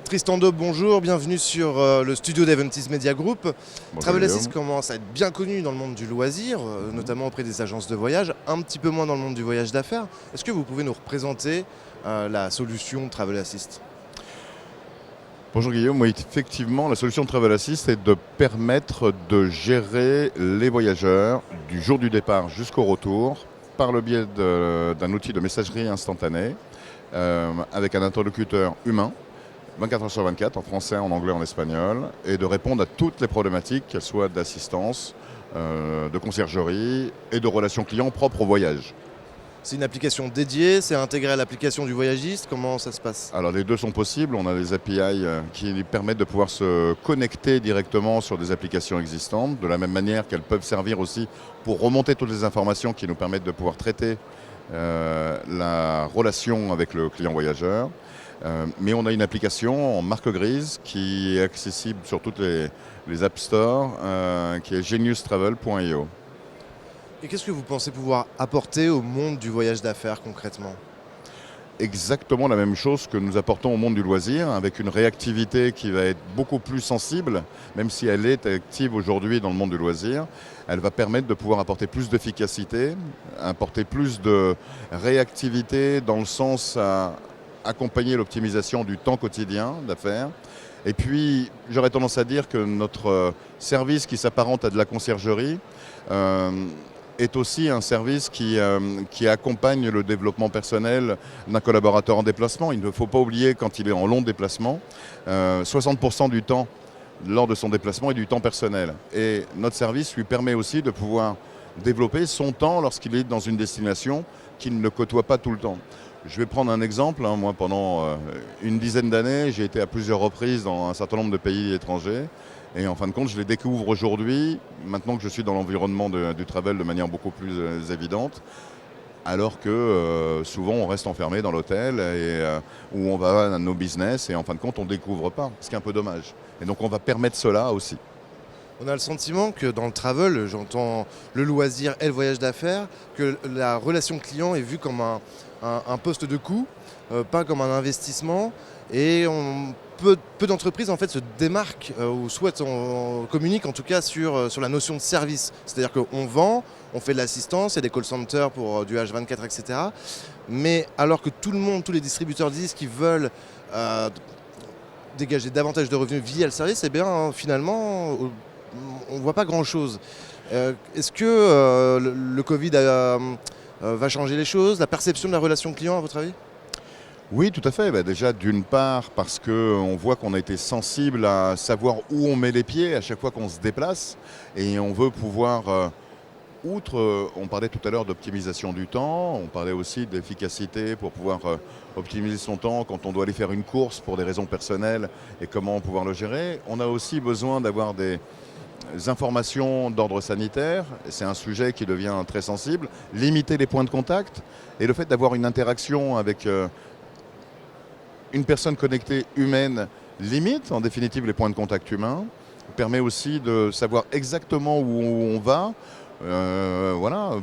Tristan Daube, bonjour, bienvenue sur le studio d'Aventis Media Group. Bonjour, Travel Guillaume. Assist commence à être bien connu dans le monde du loisir, notamment auprès des agences de voyage, un petit peu moins dans le monde du voyage d'affaires. Est-ce que vous pouvez nous représenter la solution Travel Assist ? Bonjour Guillaume, oui, effectivement, la solution de Travel Assist est de permettre de gérer les voyageurs du jour du départ jusqu'au retour par le biais d'un outil de messagerie instantanée avec un interlocuteur humain, 24 heures sur 24, en français, en anglais, en espagnol, et de répondre à toutes les problématiques, qu'elles soient d'assistance, de conciergerie et de relations clients propres au voyage. C'est une application dédiée, c'est intégré à l'application du voyagiste, comment ça se passe ? Alors les deux sont possibles, on a des API qui permettent de pouvoir se connecter directement sur des applications existantes, de la même manière qu'elles peuvent servir aussi pour remonter toutes les informations qui nous permettent de pouvoir traiter la relation avec le client voyageur. Mais on a une application en marque grise qui est accessible sur toutes les App Store, qui est geniustravel.io. Et qu'est-ce que vous pensez pouvoir apporter au monde du voyage d'affaires concrètement ? Exactement la même chose que nous apportons au monde du loisir, avec une réactivité qui va être beaucoup plus sensible, même si elle est active aujourd'hui dans le monde du loisir. Elle va permettre de pouvoir apporter plus d'efficacité, apporter plus de réactivité dans le sens à accompagner l'optimisation du temps quotidien d'affaires. Et puis, j'aurais tendance à dire que notre service qui s'apparente à de la conciergerie est aussi un service qui accompagne le développement personnel d'un collaborateur en déplacement. Il ne faut pas oublier, quand il est en long déplacement, 60% du temps lors de son déplacement est du temps personnel. Et notre service lui permet aussi de pouvoir développer son temps lorsqu'il est dans une destination qu'il ne côtoie pas tout le temps. Je vais prendre un exemple. Moi, pendant une dizaine d'années, j'ai été à plusieurs reprises dans un certain nombre de pays étrangers. Et en fin de compte, je les découvre aujourd'hui, maintenant que je suis dans l'environnement du travel de manière beaucoup plus évidente, alors que souvent on reste enfermé dans l'hôtel où on va à nos business et en fin de compte on ne découvre pas, ce qui est un peu dommage. Et donc on va permettre cela aussi. On a le sentiment que dans le travel, j'entends le loisir et le voyage d'affaires, que la relation client est vue comme un poste de coût, pas comme un investissement. Et peu d'entreprises en fait se démarquent ou souhaitent, on communique en tout cas sur la notion de service. C'est-à-dire qu'on vend, on fait de l'assistance, il y a des call centers pour du H24, etc. Mais alors que tout le monde, tous les distributeurs disent qu'ils veulent dégager davantage de revenus via le service, eh bien finalement on ne voit pas grand-chose. Est-ce que le Covid va changer les choses, la perception de la relation client à votre avis ? Oui, tout à fait. Déjà, d'une part, parce qu'on voit qu'on a été sensible à savoir où on met les pieds à chaque fois qu'on se déplace. Et on veut pouvoir, on parlait tout à l'heure d'optimisation du temps, on parlait aussi d'efficacité pour pouvoir optimiser son temps quand on doit aller faire une course pour des raisons personnelles et comment pouvoir le gérer. On a aussi besoin d'avoir des informations d'ordre sanitaire, c'est un sujet qui devient très sensible, limiter les points de contact et le fait d'avoir une interaction avec une personne connectée humaine limite en définitive les points de contact humains, permet aussi de savoir exactement où on va,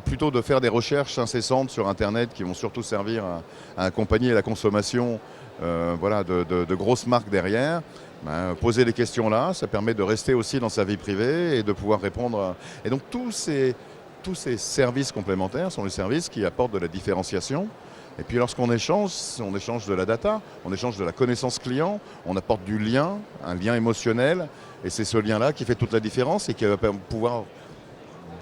plutôt de faire des recherches incessantes sur Internet qui vont surtout servir à accompagner la consommation de grosses marques derrière. Poser les questions là, ça permet de rester aussi dans sa vie privée et de pouvoir répondre. Et donc tous ces services complémentaires sont les services qui apportent de la différenciation. Et puis lorsqu'on échange, on échange de la data, on échange de la connaissance client, on apporte du lien, un lien émotionnel. Et c'est ce lien-là qui fait toute la différence et qui va pouvoir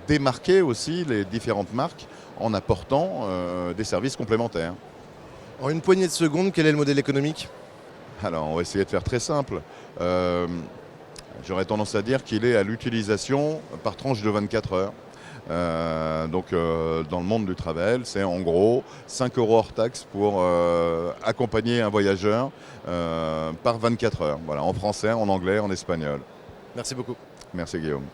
démarquer aussi les différentes marques en apportant des services complémentaires. En une poignée de secondes, quel est le modèle économique ? Alors, on va essayer de faire très simple. J'aurais tendance à dire qu'il est à l'utilisation par tranche de 24 heures. Dans le monde du travel, c'est en gros 5 € hors taxe pour accompagner un voyageur par 24 heures. Voilà, en français, en anglais, en espagnol. Merci beaucoup. Merci Guillaume.